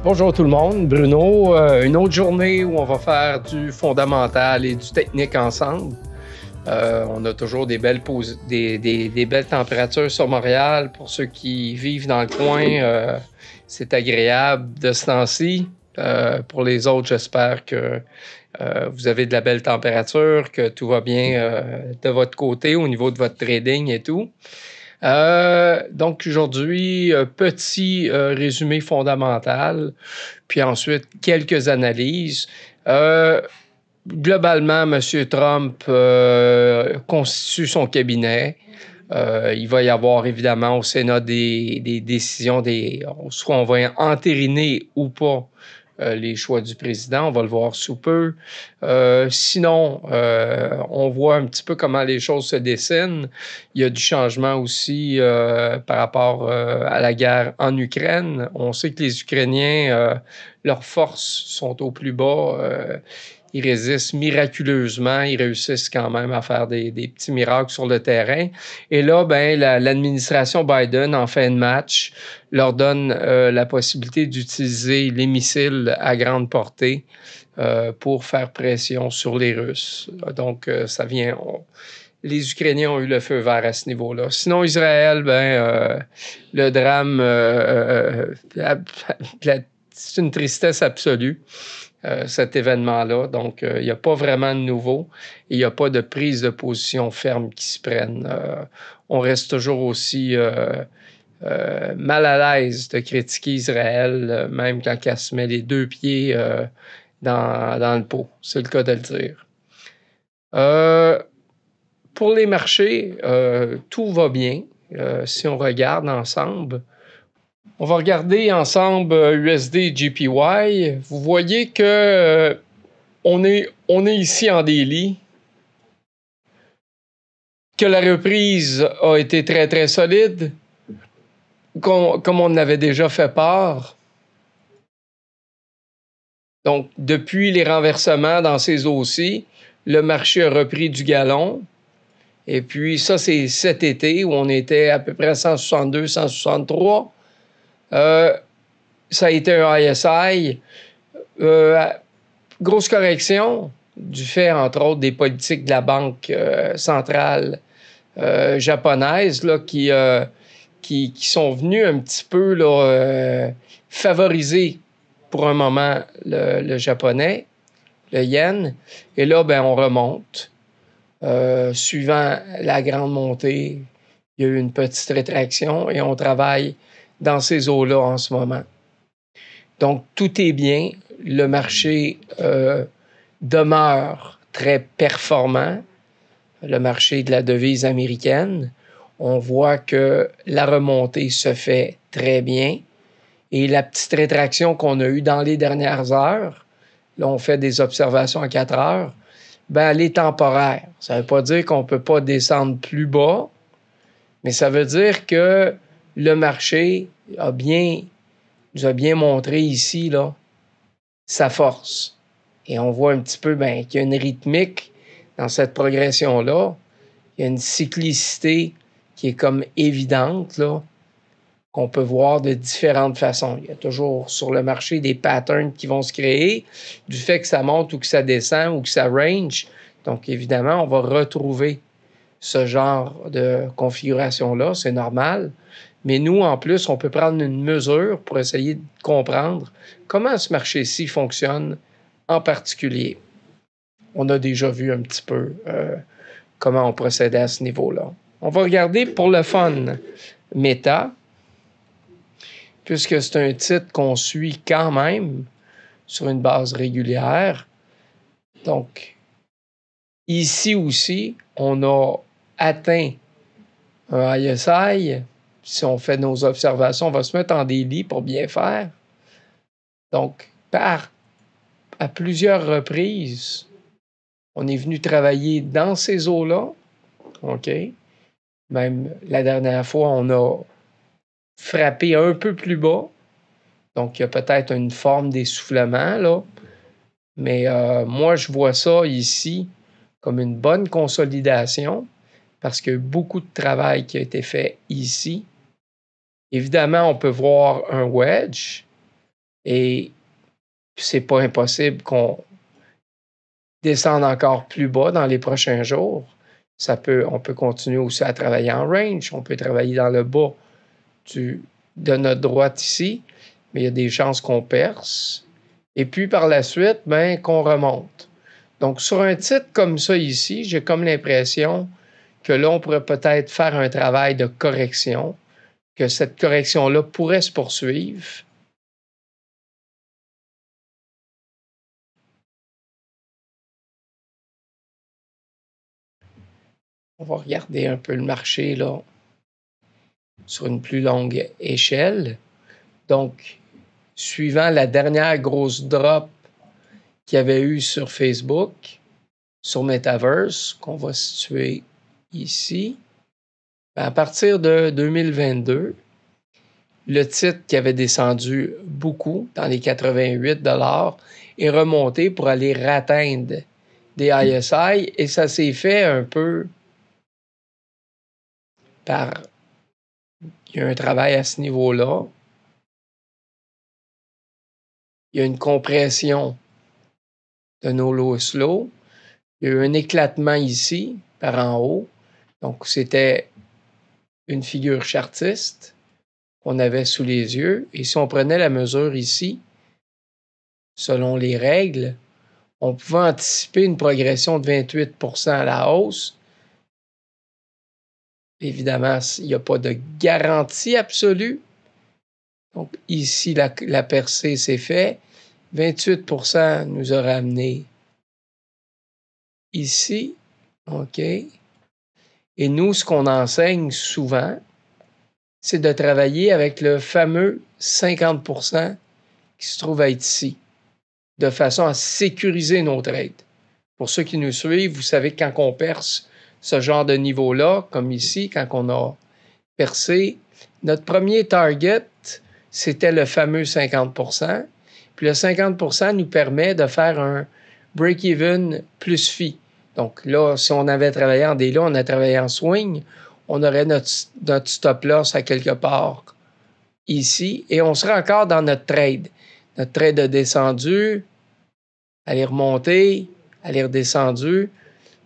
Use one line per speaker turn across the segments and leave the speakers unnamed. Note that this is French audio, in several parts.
Bonjour tout le monde, Bruno. Une autre journée où on va faire du fondamental et du technique ensemble. On a toujours des belles températures sur Montréal. Pour ceux qui vivent dans le coin, c'est agréable de ce temps-ci. Pour les autres, j'espère que vous avez de la belle température, que tout va bien de votre côté au niveau de votre trading et tout. Donc aujourd'hui, petit résumé fondamental, puis ensuite quelques analyses. Globalement, M. Trump constitue son cabinet. Il va y avoir évidemment au Sénat des décisions, soit on va entériner ou pas les choix du président, on va le voir sous peu. Sinon, on voit un petit peu comment les choses se dessinent. Il y a du changement aussi par rapport à la guerre en Ukraine. On sait que les Ukrainiens, leurs forces sont au plus bas. Ils résistent miraculeusement, ils réussissent quand même à faire des petits miracles sur le terrain. Et là, ben, l'administration Biden, en fin de match, leur donne la possibilité d'utiliser les missiles à grande portée pour faire pression sur les Russes. Donc, ça vient... Les Ukrainiens ont eu le feu vert à ce niveau-là. Sinon, Israël, le drame, c'est une tristesse absolue. Cet événement-là. Donc, il n'y a pas vraiment de nouveau et il n'y a pas de prise de position ferme qui se prenne. On reste toujours aussi mal à l'aise de critiquer Israël, même quand elle se met les deux pieds dans le pot. C'est le cas de le dire. Pour les marchés, tout va bien. Si on regarde ensemble, on va regarder ensemble USD JPY. Vous voyez que on est ici en daily, que la reprise a été très, très solide, comme on avait déjà fait part. Donc, depuis les renversements dans ces eaux-ci, le marché a repris du galon. Et puis, ça, c'est cet été où on était à peu près à 162, 163. Ça a été un ISI. Grosse correction du fait, entre autres, des politiques de la Banque centrale japonaise là, qui sont venus un petit peu là, favoriser pour un moment le japonais, le yen. Et là, ben, on remonte. Suivant la grande montée, il y a eu une petite rétraction et on travaille dans ces eaux-là en ce moment. Donc, tout est bien. Le marché demeure très performant. Le marché de la devise américaine. On voit que la remontée se fait très bien. Et la petite rétraction qu'on a eue dans les dernières heures, là, on fait des observations à 4 heures, ben, elle est temporaire. Ça ne veut pas dire qu'on ne peut pas descendre plus bas, mais ça veut dire que le marché nous a bien montré ici là, sa force. Et on voit un petit peu qu'il y a une rythmique dans cette progression-là. Il y a une cyclicité qui est comme évidente, là, qu'on peut voir de différentes façons. Il y a toujours sur le marché des patterns qui vont se créer du fait que ça monte ou que ça descend ou que ça range. Donc, évidemment, on va retrouver ce genre de configuration-là, c'est normal. Mais nous, en plus, on peut prendre une mesure pour essayer de comprendre comment ce marché-ci fonctionne en particulier. On a déjà vu un petit peu comment on procédait à ce niveau-là. On va regarder pour le fun Meta, puisque c'est un titre qu'on suit quand même sur une base régulière. Donc, ici aussi, on a atteint un ISI. Si on fait nos observations, on va se mettre en daily pour bien faire. Donc, à plusieurs reprises, on est venu travailler dans ces eaux-là. OK? Même la dernière fois, on a frappé un peu plus bas. Donc, il y a peut-être une forme d'essoufflement, là. Mais moi, je vois ça ici comme une bonne consolidation parce qu'il y a beaucoup de travail qui a été fait ici. Évidemment, on peut voir un wedge. Et c'est pas impossible qu'on descende encore plus bas dans les prochains jours. On peut continuer aussi à travailler en range. On peut travailler dans le bas de notre droite ici, mais il y a des chances qu'on perce. Et puis par la suite, qu'on remonte. Donc sur un titre comme ça ici, j'ai comme l'impression que là, on pourrait peut-être faire un travail de correction, que cette correction-là pourrait se poursuivre. On va regarder un peu le marché là sur une plus longue échelle. Donc, suivant la dernière grosse drop qu'il y avait eu sur Facebook, sur Metaverse, qu'on va situer ici, à partir de 2022, le titre qui avait descendu beaucoup dans les 88 est remonté pour aller atteindre des ISI et ça s'est fait un peu par... Il y a un travail à ce niveau-là. Il y a une compression de nos low slow. Il y a eu un éclatement ici, par en haut. Donc, c'était une figure chartiste qu'on avait sous les yeux. Et si on prenait la mesure ici, selon les règles, on pouvait anticiper une progression de 28% à la hausse. Évidemment, il n'y a pas de garantie absolue. Donc, ici, la percée s'est faite. 28% nous aurait amené ici. OK. Et nous, ce qu'on enseigne souvent, c'est de travailler avec le fameux 50% qui se trouve à être ici, de façon à sécuriser nos trades. Pour ceux qui nous suivent, vous savez que quand on perce ce genre de niveau-là, comme ici, quand on a percé, notre premier target, c'était le fameux 50%. Puis le 50% nous permet de faire un break-even plus fee. Donc là, si on avait travaillé en délit, on a travaillé en swing, on aurait notre stop loss à quelque part ici et on serait encore dans notre trade. Notre trade a descendu, elle est remontée, elle est redescendue.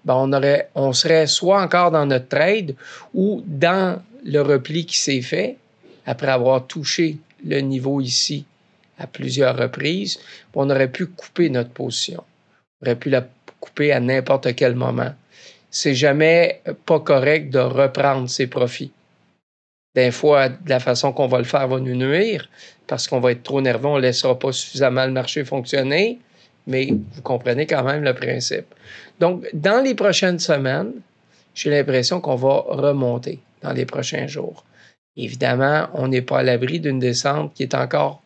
On serait soit encore dans notre trade ou dans le repli qui s'est fait après avoir touché le niveau ici à plusieurs reprises. On aurait pu couper notre position. On aurait pu la couper à n'importe quel moment. C'est jamais pas correct de reprendre ses profits. Des fois, de la façon qu'on va le faire va nous nuire parce qu'on va être trop nerveux, on ne laissera pas suffisamment le marché fonctionner, mais vous comprenez quand même le principe. Donc, dans les prochaines semaines, j'ai l'impression qu'on va remonter dans les prochains jours. Évidemment, on n'est pas à l'abri d'une descente qui est encore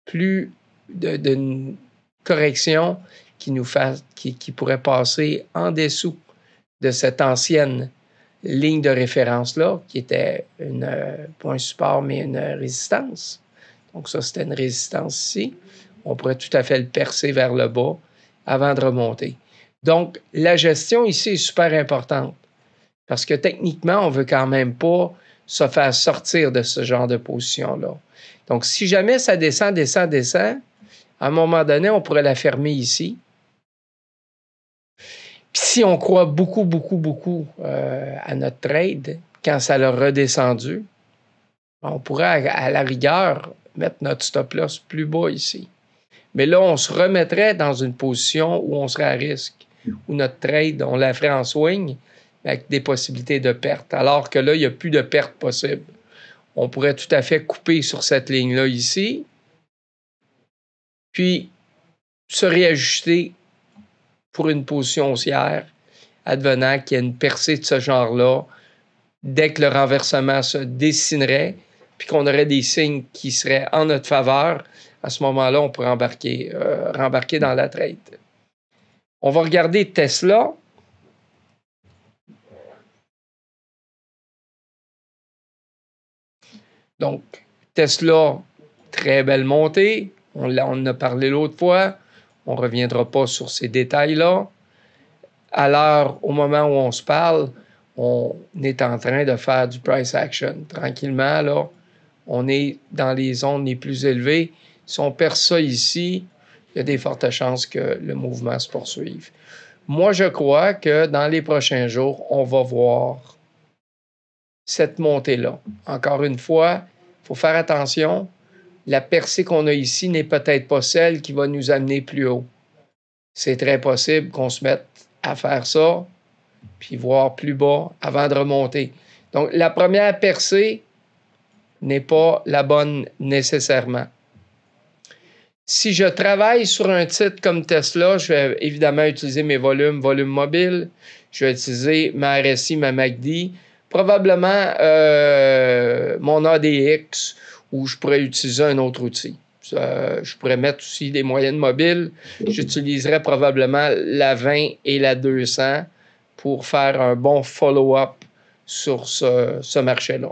plus d'une correction qui pourrait passer en dessous de cette ancienne ligne de référence-là, qui était pas un support, mais une résistance. Donc ça, c'était une résistance ici. On pourrait tout à fait le percer vers le bas avant de remonter. Donc, la gestion ici est super importante parce que techniquement, on ne veut quand même pas se faire sortir de ce genre de position-là. Donc, si jamais ça descend, à un moment donné, on pourrait la fermer ici. Puis si on croit beaucoup à notre trade, quand ça l'a redescendu, on pourrait à la rigueur mettre notre stop loss plus bas ici. Mais là, on se remettrait dans une position où on serait à risque, où notre trade, on la ferait en swing avec des possibilités de perte, alors que là, il n'y a plus de perte possible. On pourrait tout à fait couper sur cette ligne-là ici, puis se réajuster pour une position haussière, advenant qu'il y ait une percée de ce genre-là, dès que le renversement se dessinerait, puis qu'on aurait des signes qui seraient en notre faveur, à ce moment-là, on pourrait rembarquer dans la trade. On va regarder Tesla. Donc, Tesla, très belle montée. On en a parlé l'autre fois. On ne reviendra pas sur ces détails-là. À l'heure, au moment où on se parle, on est en train de faire du price action. Tranquillement, là, on est dans les zones les plus élevées. Si on perce ça ici, il y a des fortes chances que le mouvement se poursuive. Moi, je crois que dans les prochains jours, on va voir cette montée-là. Encore une fois, il faut faire attention. La percée qu'on a ici n'est peut-être pas celle qui va nous amener plus haut. C'est très possible qu'on se mette à faire ça, puis voir plus bas avant de remonter. Donc, la première percée n'est pas la bonne nécessairement. Si je travaille sur un titre comme Tesla, je vais évidemment utiliser mes volumes mobiles. Je vais utiliser ma RSI, ma MACD, probablement mon ADX, ou je pourrais utiliser un autre outil. Je pourrais mettre aussi des moyennes mobiles. J'utiliserais probablement la 20 et la 200 pour faire un bon follow-up sur ce marché-là.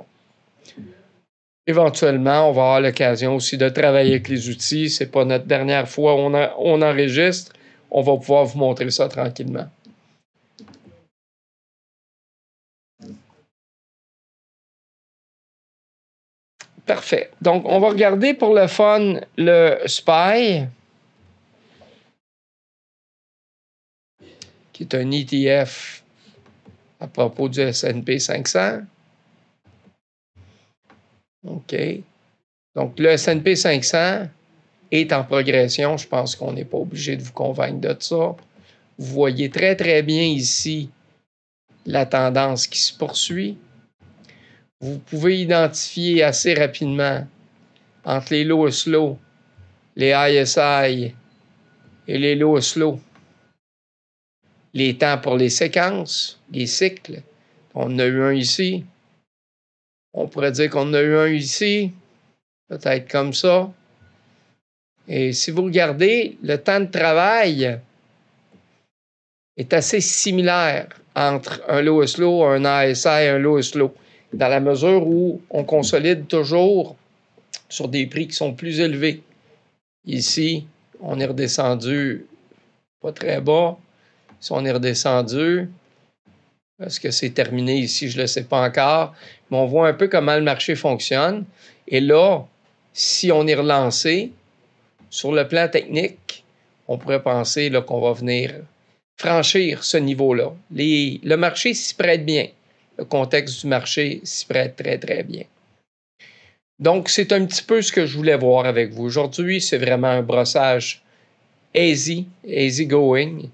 Éventuellement, on va avoir l'occasion aussi de travailler avec les outils. Ce n'est pas notre dernière fois où on enregistre. On va pouvoir vous montrer ça tranquillement. Parfait. Donc, on va regarder pour le fun le SPY, qui est un ETF à propos du S&P 500. OK. Donc, le S&P 500 est en progression. Je pense qu'on n'est pas obligé de vous convaincre de ça. Vous voyez très, très bien ici la tendance qui se poursuit. Vous pouvez identifier assez rapidement entre les low slow, les ISI et les low slow les temps pour les séquences, les cycles. On en a eu un ici. On pourrait dire qu'on en a eu un ici, peut-être comme ça. Et si vous regardez, le temps de travail est assez similaire entre un low slow, un ISI et un low slow, dans la mesure où on consolide toujours sur des prix qui sont plus élevés. Ici, on est redescendu pas très bas. Si on est redescendu, est-ce que c'est terminé ici? Je ne le sais pas encore. Mais on voit un peu comment le marché fonctionne. Et là, si on est relancé, sur le plan technique, on pourrait penser qu'on va venir franchir ce niveau-là. Le marché s'y prête bien. Le contexte du marché s'y prête très, très bien. Donc, c'est un petit peu ce que je voulais voir avec vous. Aujourd'hui, c'est vraiment un brossage easy going.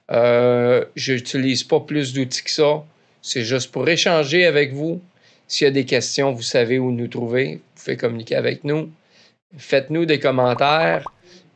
Je n'utilise pas plus d'outils que ça. C'est juste pour échanger avec vous. S'il y a des questions, vous savez où nous trouver. Vous pouvez communiquer avec nous. Faites-nous des commentaires.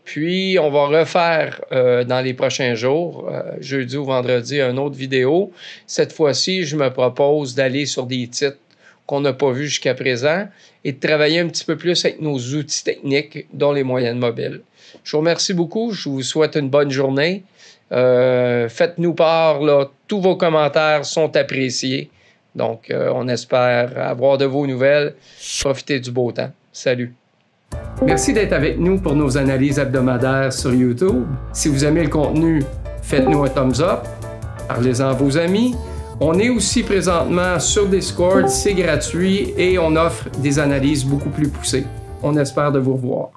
Puis, on va refaire dans les prochains jours, jeudi ou vendredi, une autre vidéo. Cette fois-ci, je me propose d'aller sur des titres qu'on n'a pas vus jusqu'à présent et de travailler un petit peu plus avec nos outils techniques, dont les moyennes mobiles. Je vous remercie beaucoup. Je vous souhaite une bonne journée. Faites-nous part, là, tous vos commentaires sont appréciés. Donc, on espère avoir de vos nouvelles. Profitez du beau temps. Salut! Merci d'être avec nous pour nos analyses hebdomadaires sur YouTube. Si vous aimez le contenu, faites-nous un thumbs up. Parlez-en à vos amis. On est aussi présentement sur Discord, c'est gratuit et on offre des analyses beaucoup plus poussées. On espère de vous revoir.